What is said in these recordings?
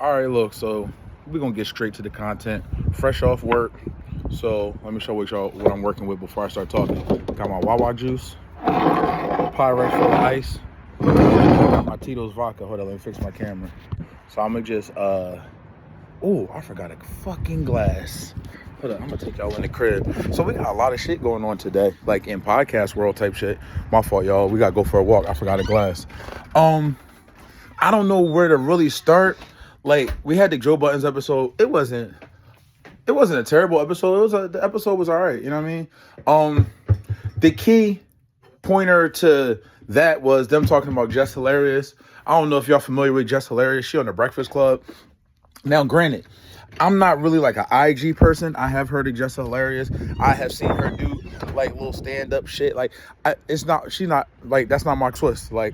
All right, look, so we're going to get straight to the content. Fresh off work. So let me show y'all what I'm working with before I start talking. Got my Wawa juice, Pyrex full of ice, got my Tito's vodka. Hold on, let me fix my camera. So I'm going to just, oh, I forgot a fucking glass. Hold on, I'm going to take y'all in the crib. So we got a lot of shit going on today, like in podcast world type shit. My fault, y'all. We got to go for a walk. I forgot a glass. I don't know where to really start. Like, we had the Joe Buttons episode. It wasn't a terrible episode. The episode was all right. You know what I mean? The key pointer to that was them talking about Jess Hilarious. I don't know if y'all familiar with Jess Hilarious. She on the Breakfast Club. Now, granted, I'm not really like an IG person. I have heard of Jess Hilarious. I have seen her do like little stand-up shit. Like, she's not like, that's not my twist. Like,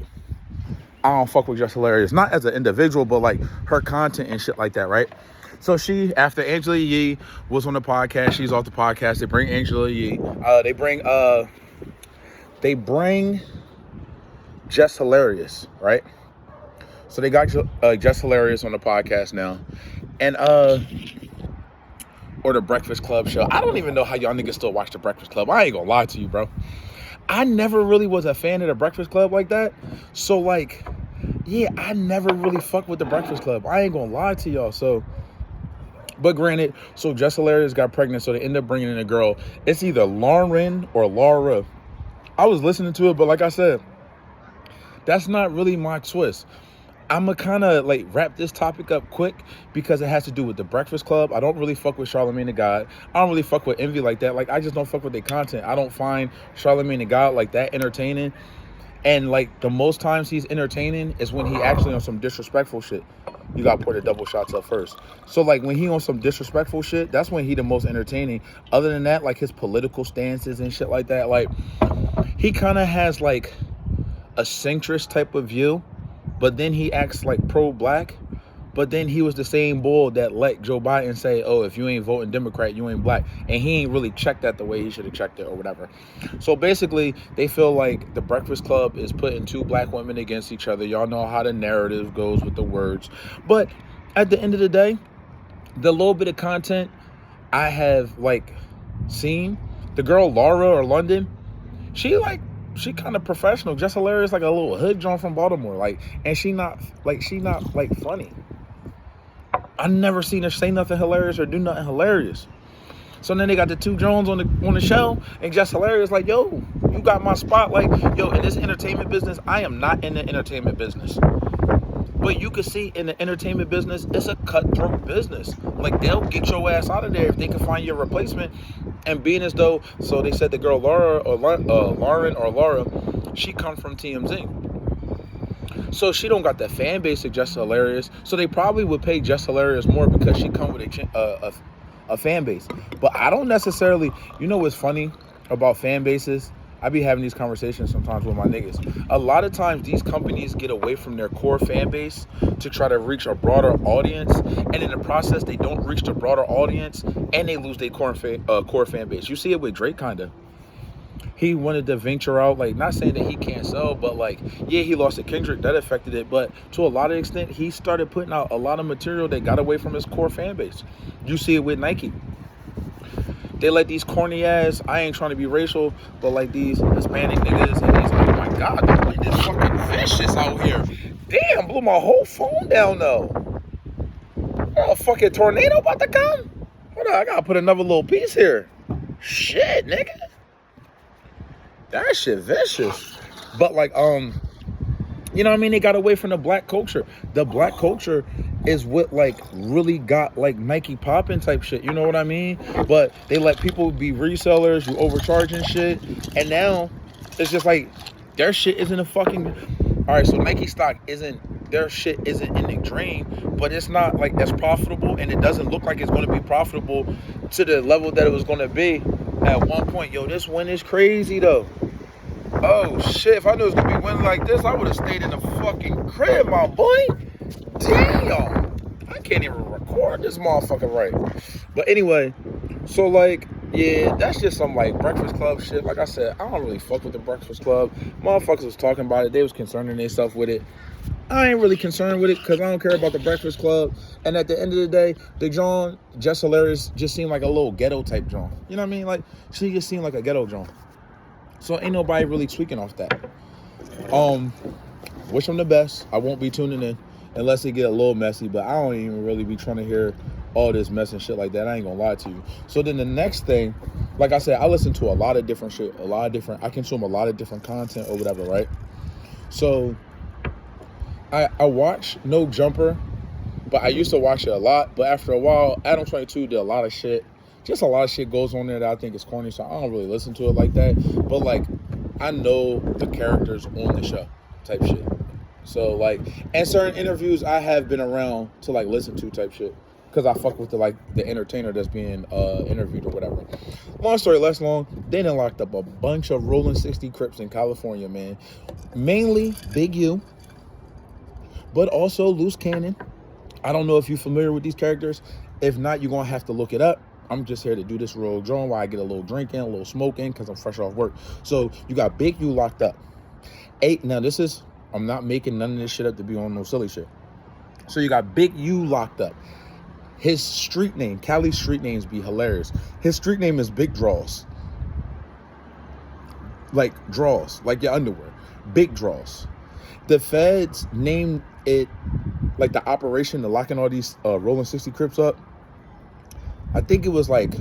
I don't fuck with Jess Hilarious. Not as an individual, but like her content and shit like that, right? So she, after Angela Yee was on the podcast, she's off the podcast. They bring Angela Yee. They bring Jess Hilarious, right? So they got Jess Hilarious on the podcast now. And, or the Breakfast Club show. I don't even know how y'all niggas still watch the Breakfast Club. I ain't gonna lie to you, bro. I never really was a fan of the Breakfast Club like that. So, like, yeah, I never really fucked with the Breakfast Club. I ain't gonna lie to y'all. So, but granted, so Jess Hilarious got pregnant, so they end up bringing in a girl. It's either Lauren or Laura. I was listening to it, but like I said, that's not really my twist. I'm going to kind of like wrap this topic up quick because it has to do with the Breakfast Club. I don't really fuck with Charlamagne the God. I don't really fuck with Envy like that. Like, I just don't fuck with their content. I don't find Charlamagne the God like that entertaining. And like the most times he's entertaining is when he actually on some disrespectful shit. You got to pour the double shots up first. So like when he on some disrespectful shit, that's when he the most entertaining. Other than that, like his political stances and shit like that, like he kind of has like a centrist type of view. But then he acts like pro-black. But then he was the same bull that let Joe Biden say, oh, if you ain't voting Democrat, you ain't black. And he ain't really checked that the way he should have checked it or whatever. So basically, they feel like the Breakfast Club is putting two black women against each other. Y'all know how the narrative goes with the words. But at the end of the day, the little bit of content I have like seen, the girl Laura or London, she kind of professional. Jess Hilarious, like a little hood joint from Baltimore. Like, and she not like funny. I never seen her say nothing hilarious or do nothing hilarious. So then they got the two Jones on the show, and Jess Hilarious like, yo, you got my spot. Like, yo, in this entertainment business, I am not in the entertainment business. But you can see in the entertainment business, it's a cutthroat business. Like, they'll get your ass out of there if they can find your replacement. And being as though, so they said the girl Lauren or Laura, she come from TMZ. So she don't got the fan base of Jess Hilarious. So they probably would pay Jess Hilarious more because she come with a fan base. But I don't necessarily, you know what's funny about fan bases? I be having these conversations sometimes with my niggas. A lot of times these companies get away from their core fan base to try to reach a broader audience. And in the process, they don't reach the broader audience and they lose their core fan base. You see it with Drake kind of. He wanted to venture out, like, not saying that he can't sell, but like, yeah, he lost to Kendrick. That affected it. But to a lot of extent, he started putting out a lot of material that got away from his core fan base. You see it with Nike. They let these corny ass, I ain't trying to be racial, but like these Hispanic niggas, and he's like, oh my God, the wind is fucking vicious out here. Damn, blew my whole phone down though. Oh, a fucking tornado about to come? Hold on, I gotta put another little piece here. Shit, nigga. That shit vicious. But like, you know what I mean? They got away from the black culture. The black culture is what like really got like Nike popping type shit. You know what I mean? But they let people be resellers, you overcharging shit. And now it's just like their shit isn't a fucking, all right, so Nike stock their shit isn't in the drain, but it's not like that's profitable, and it doesn't look like it's going to be profitable to the level that it was going to be at one point. Yo, this win is crazy though. Oh shit, if I knew it was going to be winning like this, I would have stayed in the fucking crib, my boy. Damn, I can't even record this motherfucker right. But anyway, so like, yeah, that's just some like Breakfast Club shit. Like I said, I don't really fuck with the Breakfast Club. Motherfuckers was talking about it. They was concerning themselves with it. I ain't really concerned with it because I don't care about the Breakfast Club. And at the end of the day, the John, Just Hilarious, just seemed like a little ghetto type John. You know what I mean? Like, she just seemed like a ghetto John. So ain't nobody really tweaking off that. Wish them the best. I won't be tuning in unless it get a little messy, but I don't even really be trying to hear all this mess and shit like that. I ain't gonna lie to you. So then the next thing, like I said, I listen to a lot of different shit, I consume a lot of different content or whatever, right? So I watch No Jumper, but I used to watch it a lot, but after a while, Adam 22 did a lot of shit. Just a lot of shit goes on there that I think is corny, so I don't really listen to it like that. But like, I know the characters on the show type shit. So like, and certain interviews I have been around to like listen to type shit. Because I fuck with the entertainer that's being interviewed or whatever. Long story less long, they done locked up a bunch of Rolling 60 Crips in California, man. Mainly Big U, but also Loose Cannon. I don't know if you're familiar with these characters. If not, you're going to have to look it up. I'm just here to do this real drone while I get a little drinking, a little smoking, because I'm fresh off work. So you got Big U locked up. Now this is, I'm not making none of this shit up to be on no silly shit. So you got Big U locked up. His street name, Cali's street names be hilarious. His street name is Big Draws. Like draws, like your underwear. Big Draws. The feds named it, like the operation, the locking all these Rolling 60 Crips up. I think it was like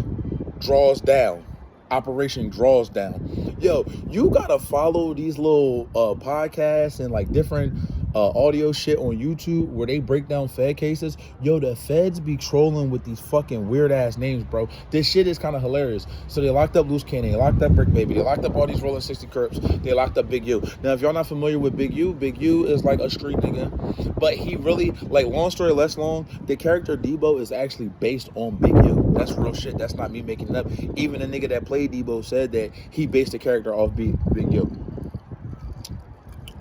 Draws Down. Operation Draws Down. Yo, you gotta follow these little podcasts and like different audio shit on YouTube where they break down Fed cases. Yo, the feds be trolling with these fucking weird ass names, bro. This shit is kind of hilarious. So they locked up Loose Cannon, they locked up Brick Baby, they locked up all these Rolling 60 Crips, they locked up Big U. Now, if y'all not familiar with Big U is like a street nigga, but he really, like, long story less long, the character Debo is actually based on Big U. That's real shit. That's not me making it up. Even the nigga that played Debo said that he based the character off Big U.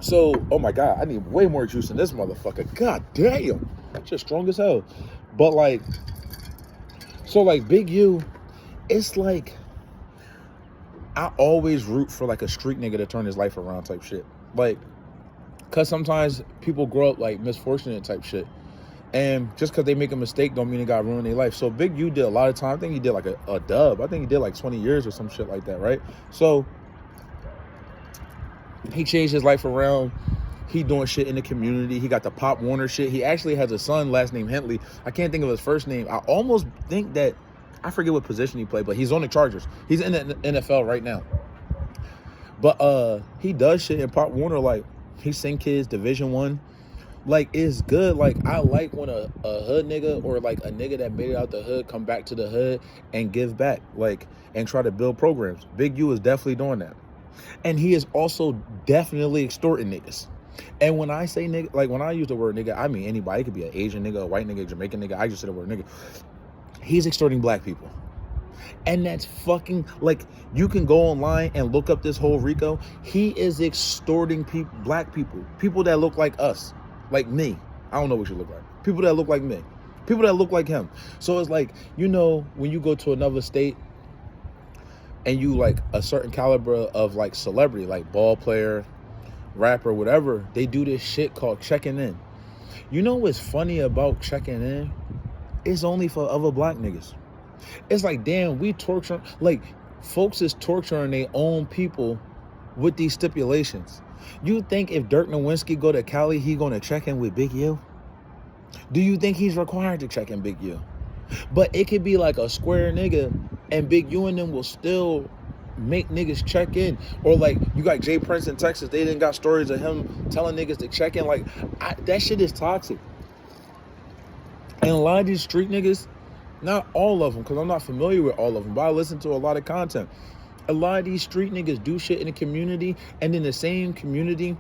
So, oh my God, I need way more juice in this motherfucker. God damn. That's just strong as hell. But like, so like Big U, it's like, I always root for like a street nigga to turn his life around type shit. Like, cause sometimes people grow up like misfortunate type shit. And just because they make a mistake don't mean it got ruined their life. So Big U did a lot of time. I think he did like a dub. I think he did like 20 years or some shit like that, right? So he changed his life around. He doing shit in the community. He got the Pop Warner shit. He actually has a son, last name Hentley. I can't think of his first name. I almost think that, I forget what position he played, but he's on the Chargers. He's in the NFL right now. But he does shit in Pop Warner, like he sing kids Division I. Like, it's good. Like, I like when a hood nigga or like a nigga that made it out the hood come back to the hood and give back, like, and try to build programs. Big U is definitely doing that. And he is also definitely extorting niggas. And when I say nigga, like when I use the word nigga, I mean anybody. It could be an Asian nigga, a white nigga, Jamaican nigga. I just said the word nigga. He's extorting black people. And that's fucking, like, you can go online and look up this whole Rico. He is extorting black people that look like us, like me. I don't know what you look like. People that look like me. People that look like him. So it's like, you know, when you go to another state and you like a certain caliber of like celebrity, like ball player, rapper, whatever, they do this shit called checking in. You know what's funny about checking in? It's only for other black niggas. It's like, damn, we torture, like, folks is torturing their own people with these stipulations. You think if Dirk Nowitzki go to Cali, he gonna check in with Big U? Do you think he's required to check in Big U? But it could be like a square nigga and Big U and them will still make niggas check in. Or like, you got Jay Prince in Texas, they didn't got stories of him telling niggas to check in. Like, that shit is toxic. And a lot of these street niggas, not all of them, because I'm not familiar with all of them, but I listen to a lot of content. A lot of these street niggas do shit in the community, and in the same community,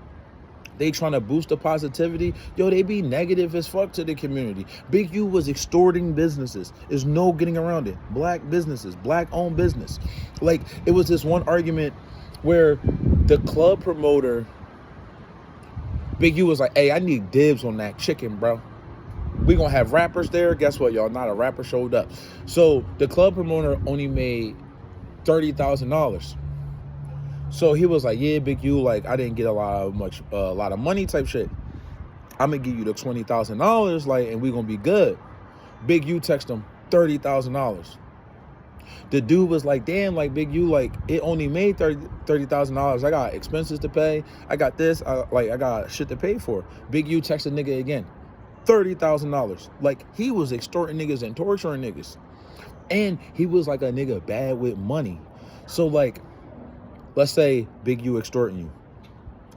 they trying to boost the positivity. Yo, they be negative as fuck to the community. Big U was extorting businesses. There's no getting around it. Black businesses, black-owned business. Like, it was this one argument where the club promoter, Big U was like, hey, I need dibs on that chicken, bro. We gonna have rappers there. Guess what, y'all? Not a rapper showed up. So the club promoter only made $30,000. So he was like, yeah, Big U, like, I didn't get a lot of money type shit. I'm gonna give you the $20,000, like, and we gonna be good. Big U text him $30,000. The dude was like, damn, like, Big U, like, it only made $30,000. I got expenses to pay. I got this. I got shit to pay for. Big U texted nigga again, $30,000. Like, he was extorting niggas and torturing niggas. And he was like a nigga bad with money. So, like, let's say Big U extorting you.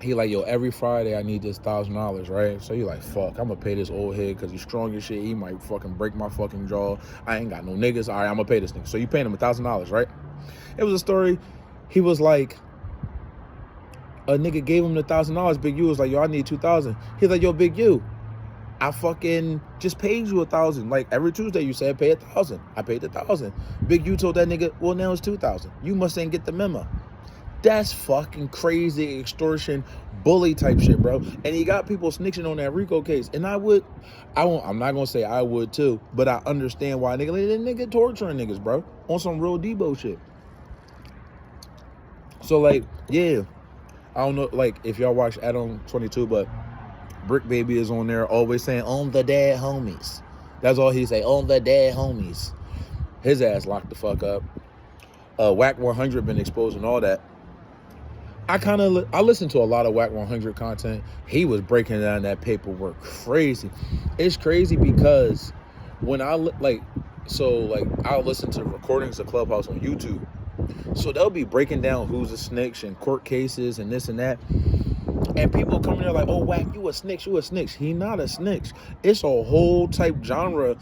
He like, yo, every Friday I need this $1,000, right? So you like, fuck, I'm gonna pay this old head because he's strong as shit. He might fucking break my fucking jaw. I ain't got no niggas. All right, I'm gonna pay this nigga. So you paying him $1,000, right? It was a story. He was like, a nigga gave him the $1,000. Big U was like, yo, I need 2,000. He's like, yo, Big U, I fucking just paid you 1,000. Like, every Tuesday you said pay 1,000. I paid 1,000. Big U told that nigga, well, now it's 2,000. You must ain't get the memo. That's fucking crazy extortion, bully type shit, bro. And he got people snitching on that Rico case. And I'm not gonna say I would too, but I understand why nigga torturing niggas, bro, on some real Debo shit. So, like, yeah, I don't know, like, if y'all watch Adam 22, but Brick Baby is on there always saying, on the dead homies. That's all he say, on the dead homies. His ass locked the fuck up. Whack 100 been exposing all that. I listened to a lot of Whack 100 content. He was breaking down that paperwork crazy. It's crazy because when I'll listen to recordings of Clubhouse on YouTube. So they'll be breaking down who's a snitch and court cases and this and that. And people come in there like, oh, Whack, you a snitch, you a snitch. He not a snitch. It's a whole type genre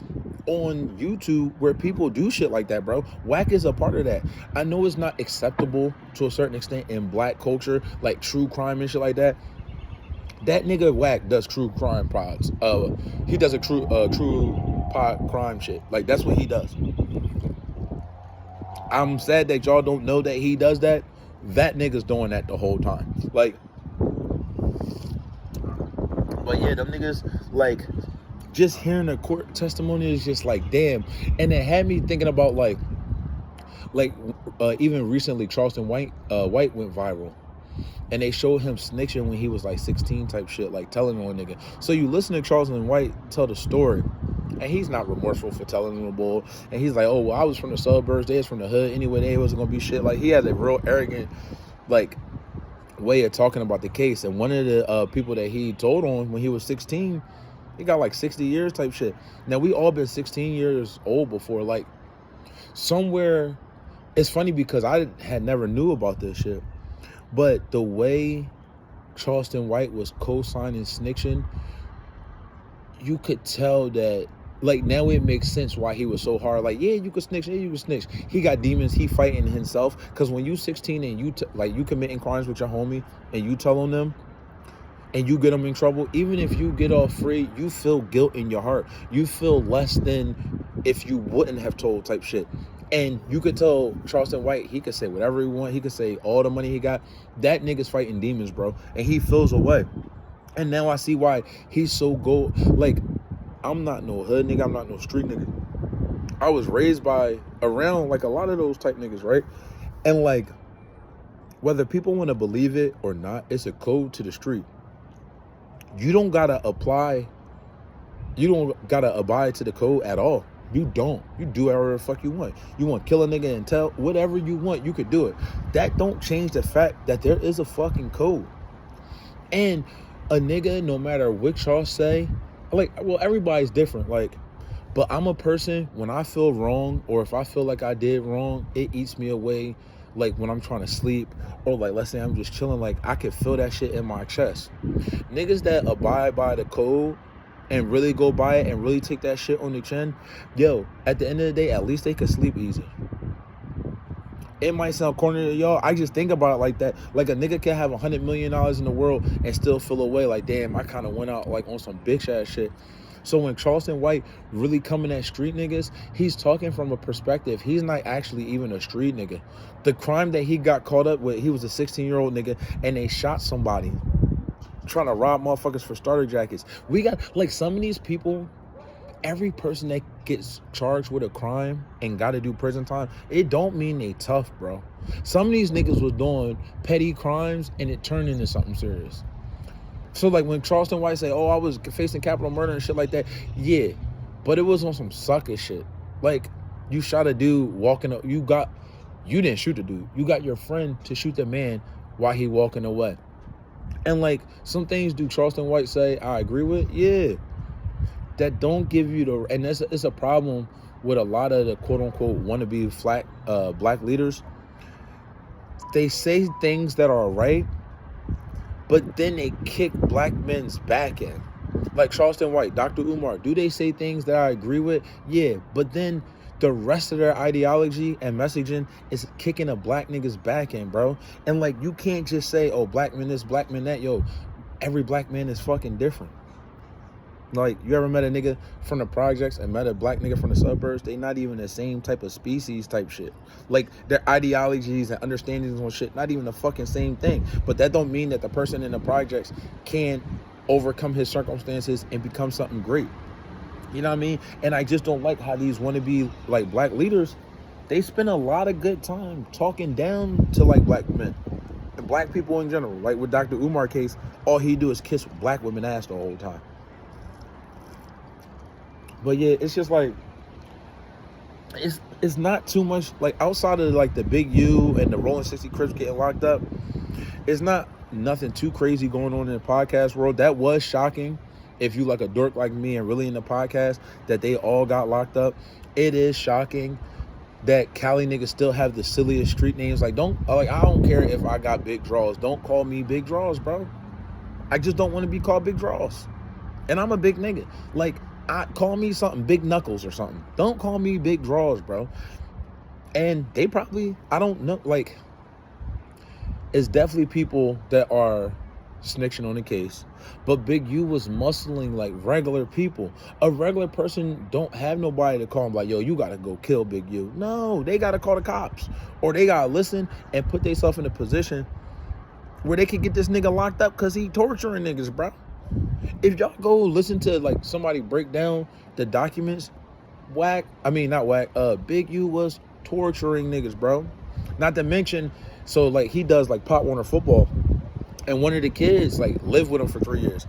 on YouTube where people do shit like that, bro. Whack is a part of that. I know it's not acceptable to a certain extent in black culture, like true crime and shit like that. That nigga Whack does true crime pods. He does a true pod crime shit. Like, that's what he does. I'm sad that y'all don't know that he does that. That nigga's doing that the whole time. Like, but yeah, them niggas, like, just hearing the court testimony is just like, damn. And it had me thinking about like even recently, Charleston White went viral. And they showed him snitching when he was like 16 type shit, like telling on a nigga. So you listen to Charleston White tell the story, and he's not remorseful for telling them the bull. And he's like, oh, well, I was from the suburbs, they was from the hood. Anyway, they wasn't gonna be shit. Like, he has a real arrogant, like, way of talking about the case. And one of the people that he told on when he was 16, he got like 60 years type shit. Now, we all been 16 years old before. Like, somewhere, it's funny because I had never knew about this shit. But the way Charleston White was co-signing snitching, you could tell that, like, now it makes sense why he was so hard. Like, yeah, you could snitch, yeah, you could snitch. He got demons, he fighting himself. Because when you 16 and you committing crimes with your homie and you tell on them and you get them in trouble, even if you get off free, you feel guilt in your heart. You feel less than if you wouldn't have told type shit. And you could tell Charleston White, he could say whatever he want. He could say all the money he got. That nigga's fighting demons, bro. And he feels away. And now I see why he's so like, I'm not no hood nigga. I'm not no street nigga. I was raised around like a lot of those type niggas, right? And like, whether people want to believe it or not, it's a code to the street. You don't gotta abide to the code at all. You don't. You do whatever the fuck you want. You want to kill a nigga and tell whatever you want, you could do it. That don't change the fact that there is a fucking code. And a nigga, no matter what y'all say, like, well, everybody's different. Like, but I'm a person, when I feel wrong or if I feel like I did wrong, it eats me away. Like, when I'm trying to sleep, or like, let's say I'm just chilling, like, I can feel that shit in my chest. Niggas that abide by the code and really go by it and really take that shit on the chin, yo, at the end of the day, at least they could sleep easy. It might sound corny to y'all. I just think about it like that. Like, a nigga can have $100 million in the world and still feel away like, damn, I kind of went out like on some bitch ass shit. So when Charleston White really coming at street niggas, he's talking from a perspective. He's not actually even a street nigga. The crime that he got caught up with, he was a 16-year-old nigga and they shot somebody trying to rob motherfuckers for starter jackets. We got, like, some of these people, every person that gets charged with a crime and got to do prison time, it don't mean they tough, bro. Some of these niggas was doing petty crimes and it turned into something serious. So like when Charleston White say, "Oh, I was facing capital murder and shit like that," yeah, but it was on some sucker shit. Like you shot a dude walking. You didn't shoot the dude. You got your friend to shoot the man while he walking away. And like some things do Charleston White say I agree with, yeah, that don't give you the, and it's a problem with a lot of the quote unquote wannabe black leaders. They say things that are right, but then they kick black men's back in. Like Charleston White, Dr. Umar, do they say things that I agree with? Yeah, but then the rest of their ideology and messaging is kicking a black nigga's back end, bro. And like, you can't just say, oh, black men this, black men that. Yo, every black man is fucking different. Like, you ever met a nigga from the projects and met a black nigga from the suburbs? They not even the same type of species type shit. Like, their ideologies and understandings on shit, not even the fucking same thing. But that don't mean that the person in the projects can overcome his circumstances and become something great. You know what I mean? And I just don't like how these wannabe, like, black leaders, they spend a lot of good time talking down to, like, black men. And black people in general. Like, with Dr. Umar case, all he do is kiss black women ass the whole time. But yeah, it's just like, it's not too much, like, outside of like the Big U and the Rolling 60 Crips getting locked up, it's not nothing too crazy going on in the podcast world. That was shocking if you like a dork like me and really in the podcast that they all got locked up. It is shocking that Cali niggas still have the silliest street names. Like, I don't care if I got big draws. Don't call me Big Draws, bro. I just don't want to be called Big Draws. And I'm a big nigga. Like, call me something, Big Knuckles or something. Don't call me Big Draws, bro. And they probably, I don't know, like, it's definitely people that are snitching on the case. But Big U was muscling like regular people. A regular person don't have nobody to call him like, yo, you gotta go kill Big U. No, they gotta call the cops. Or they gotta listen and put themselves in a position where they can get this nigga locked up because he torturing niggas, bro. If y'all go listen to like somebody break down the documents, Big U was torturing niggas, bro. Not to mention, so like he does like Pop Warner football, and one of the kids like lived with him for 3 years.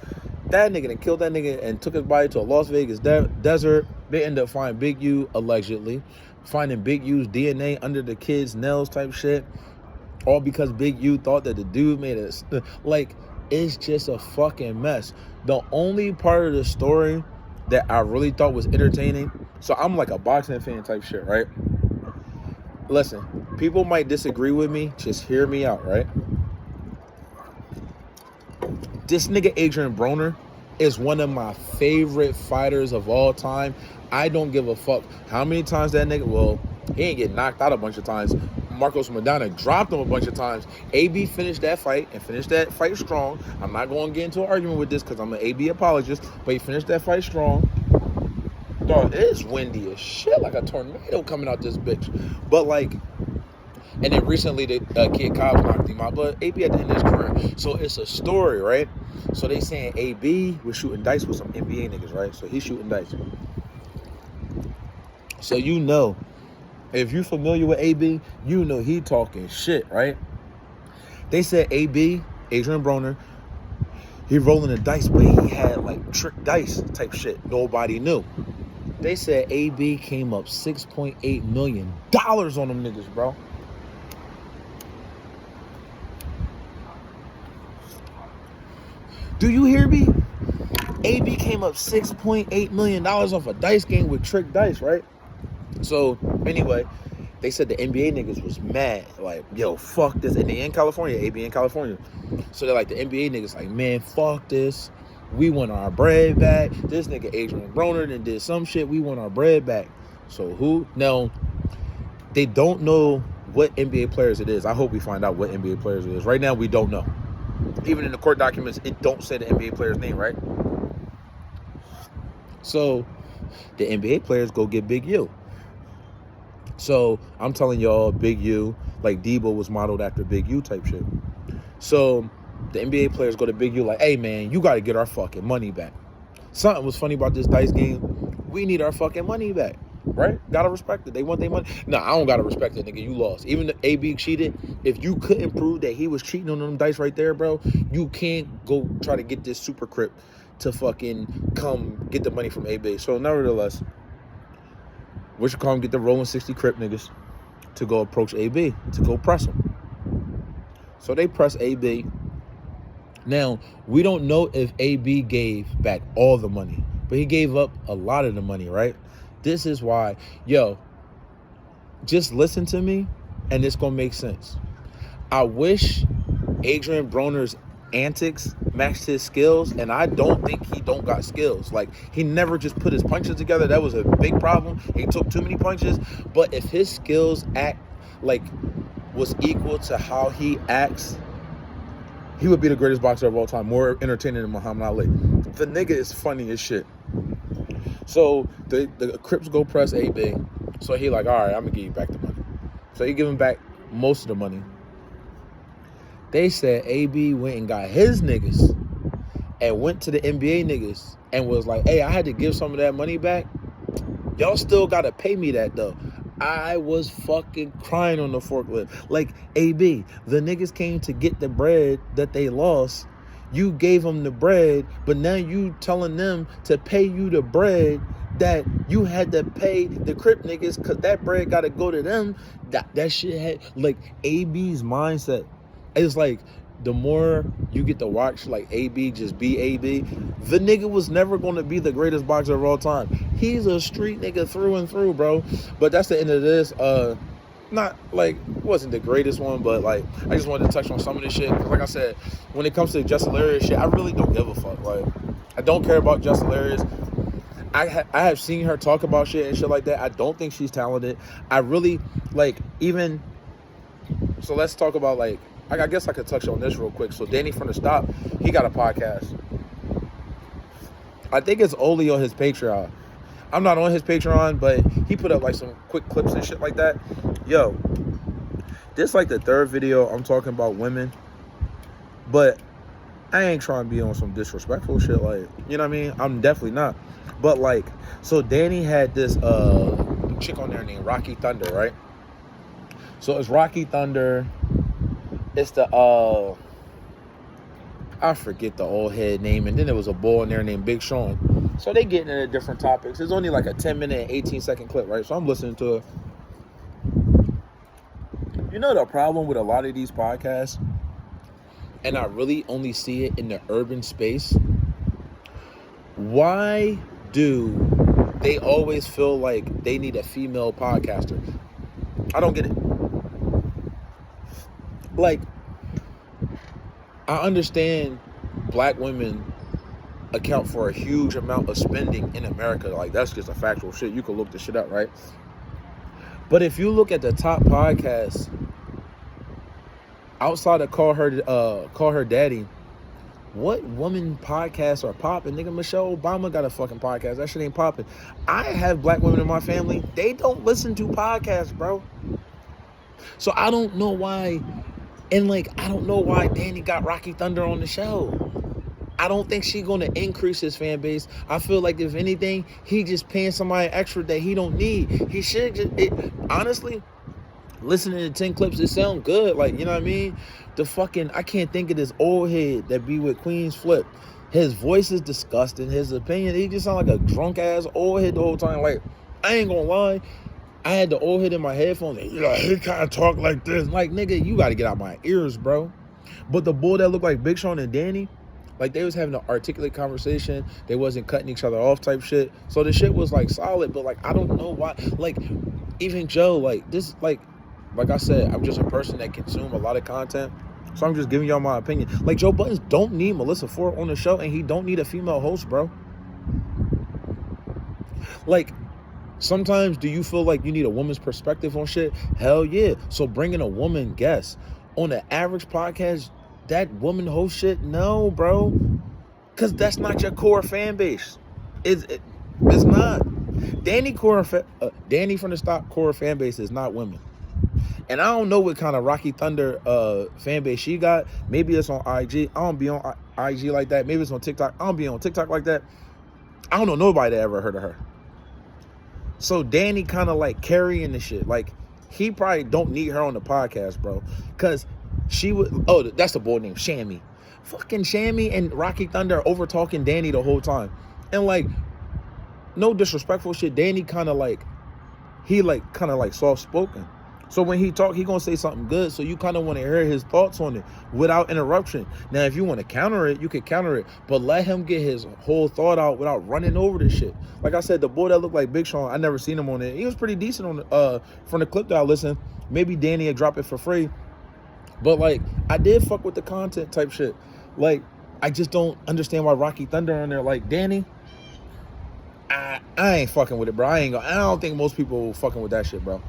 That nigga then killed that nigga and took his body to a Las Vegas desert. They end up finding Big U, allegedly finding Big U's DNA under the kid's nails type shit, all because Big U thought that the dude made it. Like, it's just a fucking mess. The only part of the story that I really thought was entertaining, so I'm like a boxing fan type shit, right? Listen, people might disagree with me, just hear me out, right? This nigga Adrian Broner is one of my favorite fighters of all time. I don't give a fuck how many times that nigga, well, he ain't get knocked out a bunch of times. Marcos Maidana dropped him a bunch of times. AB finished that fight and finished that fight strong. I'm not going to get into an argument with this because I'm an AB apologist, but he finished that fight strong. Dog, it is windy as shit, like a tornado coming out this bitch. But like, and then recently the Kid Cobbs knocked him out, but AB at the end of his career. So it's a story, right? So they saying AB was shooting dice with some NBA niggas, right? So he's shooting dice. So you know, if you're familiar with AB, you know he talking shit, right? They said AB, Adrian Broner, he rolling the dice, but he had like trick dice type shit. Nobody knew. They said AB came up $6.8 million on them niggas, bro. Do you hear me? AB came up $6.8 million off a dice game with trick dice, right? So, anyway, they said the NBA niggas was mad. Like, yo, fuck this. And they in California, AB in California. So they're like, the NBA niggas like, man, fuck this. We want our bread back. This nigga Adrian Broner then did some shit. We want our bread back. So who? No, they don't know what NBA players it is. I hope we find out what NBA players it is. Right now, we don't know. Even in the court documents, it don't say the NBA player's name, right? So the NBA players go get Big U. So I'm telling y'all, Big U, like Debo was modeled after Big U type shit. So the NBA players go to Big U like, hey man, you got to get our fucking money back. Something was funny about this dice game. We need our fucking money back. right? Gotta respect it. They want their money. No, I don't gotta respect it, nigga. You lost. Even if AB cheated, if you couldn't prove that he was cheating on them dice right there, bro, you can't go try to get this super crip to fucking come get the money from AB. So nevertheless, we should call him, get the rolling 60 crip niggas to go approach AB, to go press him. So they press AB. Now, we don't know if AB gave back all the money, but he gave up a lot of the money, right? This is why, yo, just listen to me and it's going to make sense. I wish Adrian Broner's antics matched his skills, and I don't think he don't got skills. Like, he never just put his punches together. That was a big problem. He took too many punches. But if his skills was equal to how he acts, he would be the greatest boxer of all time, more entertaining than Muhammad Ali. The nigga is funny as shit. So the Crips go press AB. So he like, all right, I'm gonna give you back the money. So he give him back most of the money. They said AB went and got his niggas and went to the NBA niggas and was like, hey, I had to give some of that money back. Y'all still gotta pay me that though. I was fucking crying on the forklift. Like, AB, the niggas came to get the bread that they lost. You gave them the bread, but now you telling them to pay you the bread that you had to pay the Crip niggas because that bread got to go to them. That shit had, like, AB's mindset. It's like, the more you get to watch, like, AB just be AB, the nigga was never going to be the greatest boxer of all time. He's a street nigga through and through, bro. But that's the end of this. Not, like, wasn't the greatest one, but, like, I just wanted to touch on some of this shit. Because, like I said, when it comes to Jess Hilarious shit, I really don't give a fuck. Like, I don't care about Jess Hilarious. I have seen her talk about shit and shit like that. I don't think she's talented. I really, like, even... So let's talk about, like... I guess I could touch on this real quick. So Danny from the Stop, he got a podcast. I think it's only on his Patreon. I'm not on his Patreon, but he put up like some quick clips and shit like that. Yo, this like the third video I'm talking about women, but I ain't trying to be on some disrespectful shit. Like, you know what I mean? I'm definitely not. But like, so Danny had this chick on there named Rocky Thunder, right? So it's Rocky Thunder. It's the, I forget the old head name. And then there was a boy in there named Big Sean. So they getting into different topics. It's only like a 10-minute, 18-second clip, right? So I'm listening to it. You know the problem with a lot of these podcasts, and I really only see it in the urban space, why do they always feel like they need a female podcaster? I don't get it. Like, I understand black women account for a huge amount of spending in America. Like, that's just a factual shit. You can look this shit up, right? But if you look at the top podcasts, outside of Call Her Daddy, what woman podcasts are popping? Nigga, Michelle Obama got a fucking podcast. That shit ain't popping. I have black women in my family. They don't listen to podcasts, bro. So I don't know why. And, like, I don't know why Danny got Rocky Thunder on the show. I don't think she's going to increase his fan base. I feel like, if anything, he just paying somebody extra that he don't need. He should just... honestly, listening to 10 clips, it sound good. Like, you know what I mean? The fucking... I can't think of this old head that be with Queen's Flip. His voice is disgusting. His opinion, he just sound like a drunk-ass old head the whole time. Like, I ain't gonna lie. I had the old head in my headphones. And, he kind of talk like this. Like, nigga, you got to get out my ears, bro. But the bull that looked like Big Sean and Danny, like, they was having an articulate conversation. They wasn't cutting each other off type shit. So the shit was, like, solid. But, like, I don't know why. Like, even Joe, like, this, like I said, I'm just a person that consume a lot of content. So I'm just giving y'all my opinion. Like, Joe Buttons don't need Melissa Ford on the show, and he don't need a female host, bro. Like, sometimes, do you feel like you need a woman's perspective on shit? Hell yeah. So bringing a woman guest on the average podcast, that woman host shit, no, bro. Because that's not your core fan base. It's not. Danny from the Stop core fan base is not women. And I don't know what kind of Rocky Thunder fan base she got. Maybe it's on IG. I don't be on IG like that. Maybe it's on TikTok. I don't be on TikTok like that. I don't know nobody that ever heard of her. So Danny kind of like carrying the shit. Like, he probably don't need her on the podcast, bro. Because she would, oh, that's the boy named Shammy. Fucking Shammy and Rocky Thunder are over talking Danny the whole time. And like, no disrespectful shit, Danny kind of like, he like kind of like soft spoken. So when he talk, he gonna say something good. So you kind of want to hear his thoughts on it without interruption. Now, if you want to counter it, you can counter it, but let him get his whole thought out without running over this shit. Like I said, the boy that looked like Big Sean, I never seen him on it. He was pretty decent on from the clip that I listened. Maybe Danny would drop it for free, but like I did fuck with the content type shit. Like I just don't understand why Rocky Thunder on there. Like Danny, I ain't fucking with it, bro. I don't think most people fucking with that shit, bro.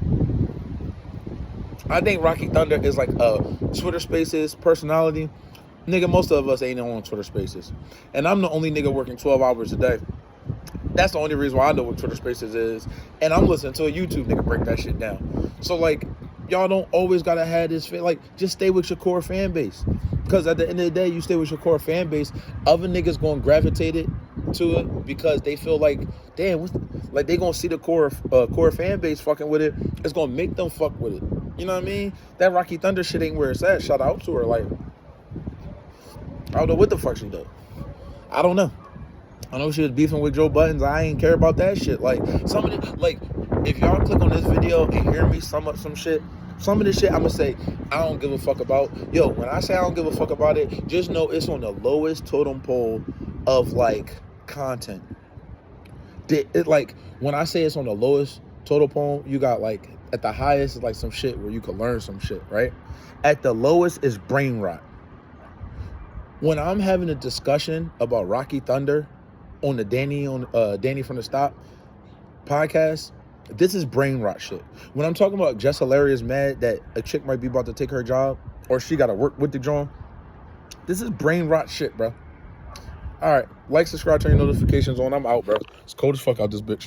I think Rocky Thunder is like a Twitter Spaces personality. Nigga, most of us ain't on Twitter Spaces. And I'm the only nigga working 12 hours a day. That's the only reason why I know what Twitter Spaces is. And I'm listening to a YouTube nigga break that shit down. So, like, y'all don't always gotta have this, like, just stay with your core fan base. Because at the end of the day, you stay with your core fan base, other niggas gonna gravitate it to it because they feel like, damn, like they gonna see the core fan base fucking with it. It's gonna make them fuck with it. You know what I mean? That Rocky Thunder shit ain't where it's at. Shout out to her. Like, I don't know what the fuck she did. I don't know. I know she was beefing with Joe Buttons. I ain't care about that shit. Like, some of it, like, if y'all click on this video and hear me sum up some shit, some of this shit I'm gonna say I don't give a fuck about. Yo, when I say I don't give a fuck about it, just know it's on the lowest totem pole of like content. Like, when I say it's on the lowest totem pole, you got like at the highest is like some shit where you could learn some shit, right? At the lowest is brain rot. When I'm having a discussion about Rocky Thunder on the Danny from the Stop podcast, this is brain rot shit. When I'm talking about Jess Hilarious mad that a chick might be about to take her job or she got to work with the John, this is brain rot shit, bro. All right, like, subscribe, turn your notifications on. I'm out, bro. It's cold as fuck out this bitch.